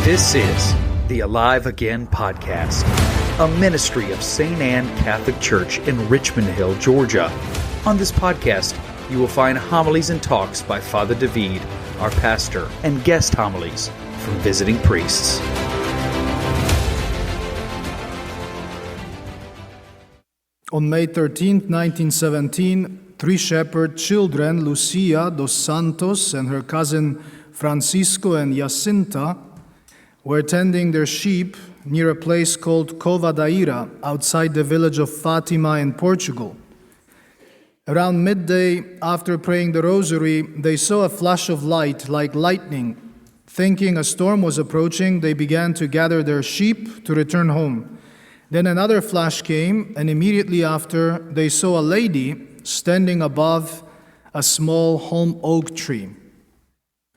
This is the Alive Again podcast, a ministry of St. Anne Catholic Church in Richmond Hill, Georgia. On this podcast, you will find homilies and talks by Father Dawid, our pastor, and guest homilies from visiting priests. On May 13, 1917, three shepherd children, Lucia dos Santos and her cousin Francisco and Jacinta, were tending their sheep near a place called Cova da Ira, outside the village of Fatima in Portugal. Around midday, after praying the rosary, they saw a flash of light like lightning. Thinking a storm was approaching, they began to gather their sheep to return home. Then another flash came, and immediately after, they saw a lady standing above a small holm oak tree.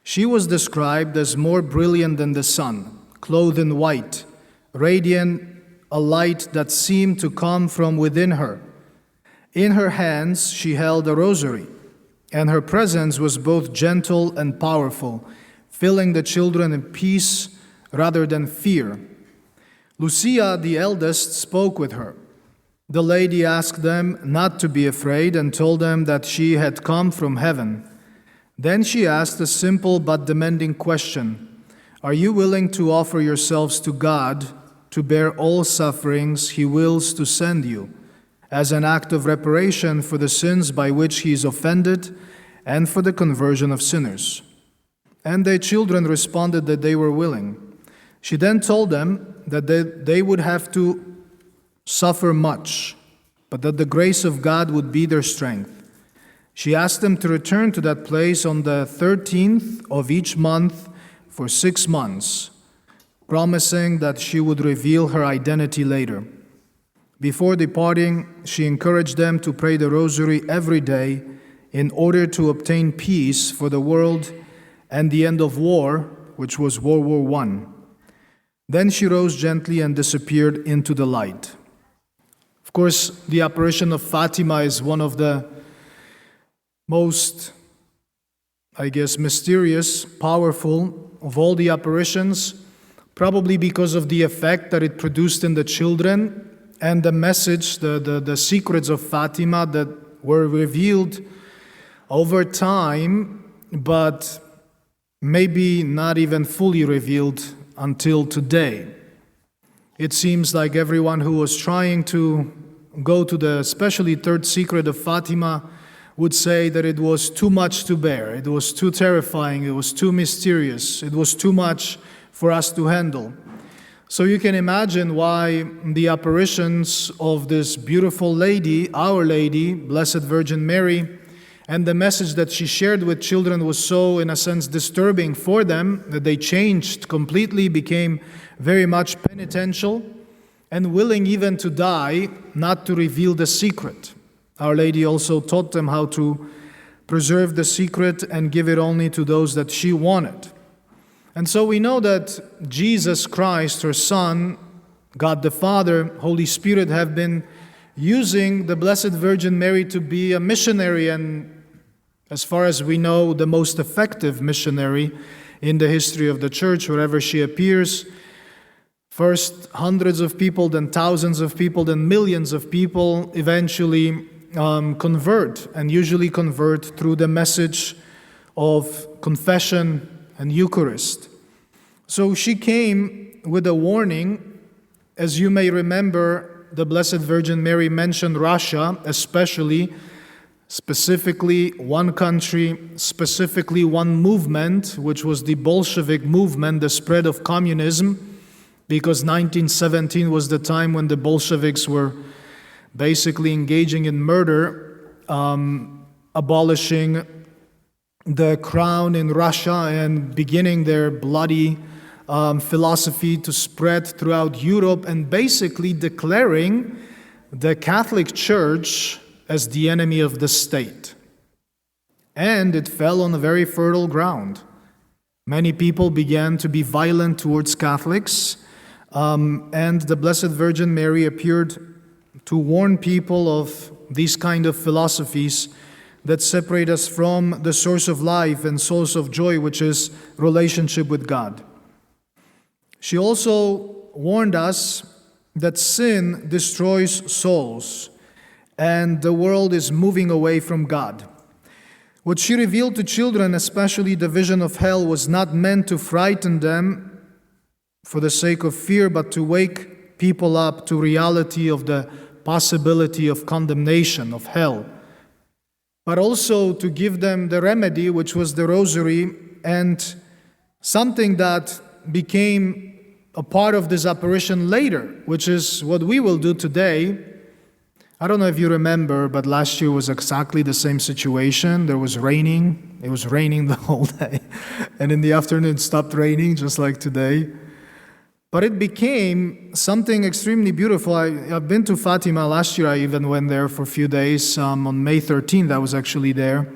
She was described as more brilliant than the sun, clothed in white, radiant, a light that seemed to come from within her. In her hands she held a rosary, and her presence was both gentle and powerful, filling the children in peace rather than fear. Lucia, the eldest, spoke with her. The lady asked them not to be afraid and told them that she had come from heaven. Then she asked a simple but demanding question: "Are you willing to offer yourselves to God to bear all sufferings He wills to send you, as an act of reparation for the sins by which He is offended and for the conversion of sinners?" And their children responded that they were willing. She then told them that they would have to suffer much, but that the grace of God would be their strength. She asked them to return to that place on the 13th of each month for 6 months, promising that she would reveal her identity later. Before departing, she encouraged them to pray the rosary every day in order to obtain peace for the world and the end of war, which was World War I. Then she rose gently and disappeared into the light. Of course, the apparition of Fatima is one of the most, mysterious, powerful of all the apparitions, probably because of the effect that it produced in the children and the message, the secrets of Fatima that were revealed over time, but maybe not even fully revealed until today. It seems like everyone who was trying to go to the especially third secret of Fatima would say that it was too much to bear, it was too terrifying, it was too mysterious, it was too much for us to handle. So you can imagine why the apparitions of this beautiful lady, Our Lady, Blessed Virgin Mary, and the message that she shared with children was so, in a sense, disturbing for them that they changed completely, became very much penitential, and willing even to die not to reveal the secret. Our Lady also taught them how to preserve the secret and give it only to those that she wanted. And so we know that Jesus Christ, her Son, God the Father, Holy Spirit have been using the Blessed Virgin Mary to be a missionary, and as far as we know, the most effective missionary in the history of the Church. Wherever she appears, first hundreds of people, then thousands of people, then millions of people eventually convert, and usually convert through the message of confession and Eucharist. So she came with a warning. As you may remember, the Blessed Virgin Mary mentioned Russia, specifically one country, specifically one movement, which was the Bolshevik movement, the spread of communism, because 1917 was the time when the Bolsheviks were basically engaging in murder, abolishing the crown in Russia and beginning their bloody philosophy to spread throughout Europe, and basically declaring the Catholic Church as the enemy of the state. And it fell on a very fertile ground. Many people began to be violent towards Catholics, and the Blessed Virgin Mary appeared to warn people of these kind of philosophies that separate us from the source of life and source of joy, which is relationship with God. She also warned us that sin destroys souls and the world is moving away from God. What she revealed to children, especially the vision of hell, was not meant to frighten them for the sake of fear, but to wake people up to reality of the possibility of condemnation, of hell. But also to give them the remedy, which was the rosary, and something that became a part of this apparition later, which is what we will do today. I don't know if you remember, but last year was exactly the same situation. There was raining. It was raining the whole day. And in the afternoon it stopped raining, just like today. But it became something extremely beautiful. I've been to Fatima last year. I even went there for a few days. On May 13th, I was actually there.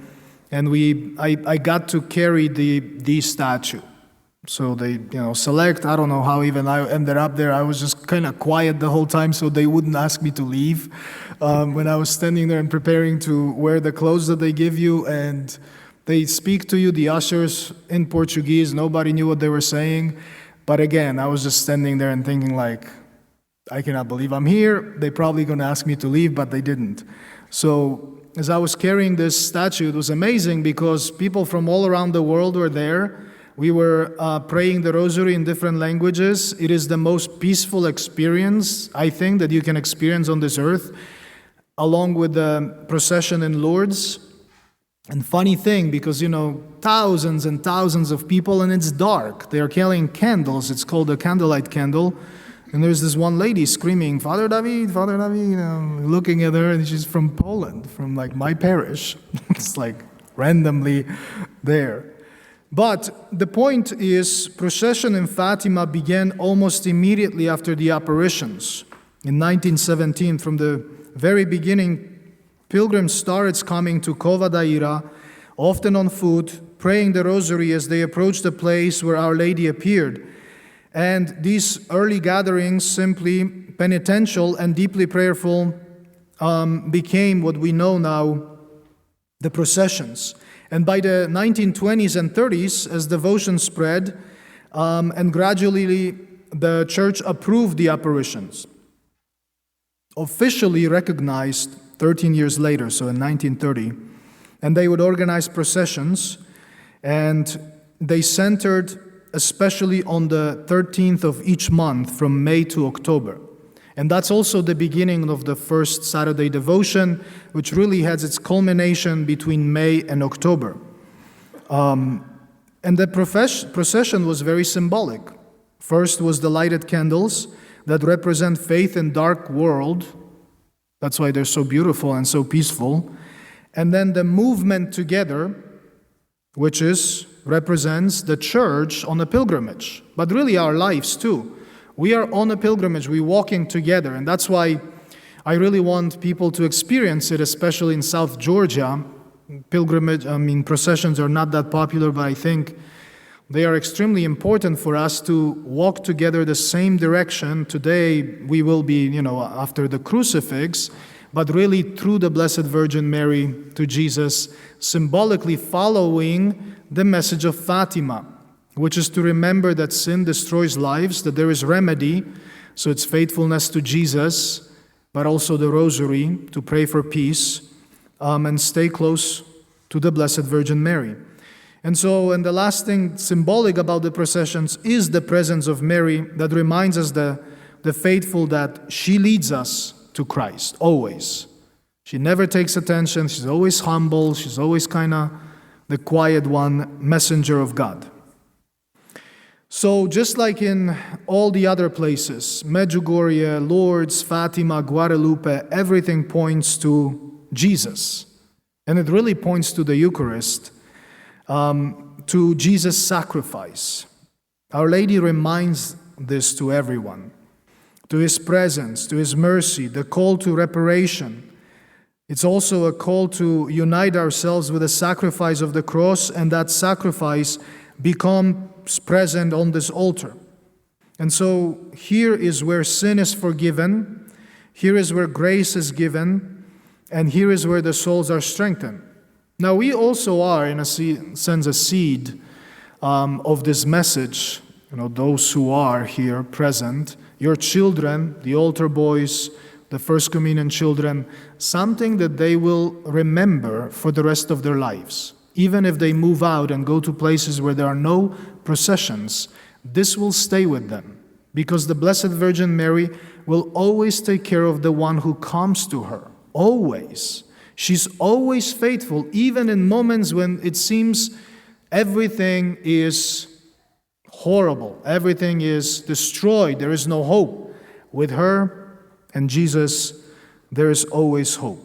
And I got to carry the statue. So they, select. I don't know how even I ended up there. I was just kind of quiet the whole time so they wouldn't ask me to leave. When I was standing there and preparing to wear the clothes that they give you, and they speak to you, the ushers, in Portuguese. Nobody knew what they were saying. But again, I was just standing there and thinking like, I cannot believe I'm here. They're probably going to ask me to leave, but they didn't. So as I was carrying this statue, it was amazing because people from all around the world were there. We were praying the rosary in different languages. It is the most peaceful experience, I think, that you can experience on this earth, along with the procession in Lourdes. And funny thing, because, thousands and thousands of people, and it's dark. They are carrying candles. It's called a candlelight candle. And there's this one lady screaming, Father Dawid, looking at her, and she's from Poland, from like my parish. It's like randomly there. But the point is, procession in Fatima began almost immediately after the apparitions. In 1917, from the very beginning, pilgrims started coming to Cova da Ira, often on foot, praying the rosary as they approached the place where Our Lady appeared. And these early gatherings, simply penitential and deeply prayerful, became what we know now, the processions. And by the 1920s and 30s, as devotion spread, and gradually the church approved the apparitions, officially recognized 13 years later, so in 1930, and they would organize processions, and they centered especially on the 13th of each month from May to October. And that's also the beginning of the first Saturday devotion, which really has its culmination between May and October. And the procession was very symbolic. First was the lighted candles that represent faith in dark world. That's why they're so beautiful and so peaceful. And then the movement together, which represents the church on a pilgrimage, but really our lives too. We are on a pilgrimage, we're walking together, and that's why I really want people to experience it, especially in South Georgia. Processions are not that popular, but I think they are extremely important for us to walk together the same direction. Today we will be, after the crucifix, but really through the Blessed Virgin Mary to Jesus, symbolically following the message of Fatima, which is to remember that sin destroys lives, that there is remedy. So it's faithfulness to Jesus, but also the rosary to pray for peace, and stay close to the Blessed Virgin Mary. And the last thing symbolic about the processions is the presence of Mary that reminds us the faithful that she leads us to Christ, always. She never takes attention, she's always humble, she's always kind of the quiet one, messenger of God. So just like in all the other places, Medjugorje, Lourdes, Fatima, Guadalupe, everything points to Jesus. And it really points to the Eucharist, to Jesus' sacrifice. Our Lady reminds this to everyone, to His presence, to His mercy, the call to reparation. It's also a call to unite ourselves with the sacrifice of the cross, and that sacrifice becomes present on this altar. And so here is where sin is forgiven, here is where grace is given, and here is where the souls are strengthened. Now we also are, in a sense, a seed of this message. those who are here present, your children, the altar boys, the First Communion children, something that they will remember for the rest of their lives. Even if they move out and go to places where there are no processions, this will stay with them, because the Blessed Virgin Mary will always take care of the one who comes to her. Always. She's always faithful, even in moments when it seems everything is horrible, everything is destroyed, there is no hope. With her and Jesus, there is always hope.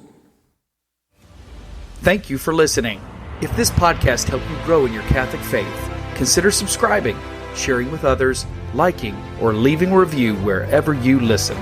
Thank you for listening. If this podcast helped you grow in your Catholic faith, consider subscribing, sharing with others, liking, or leaving a review wherever you listen.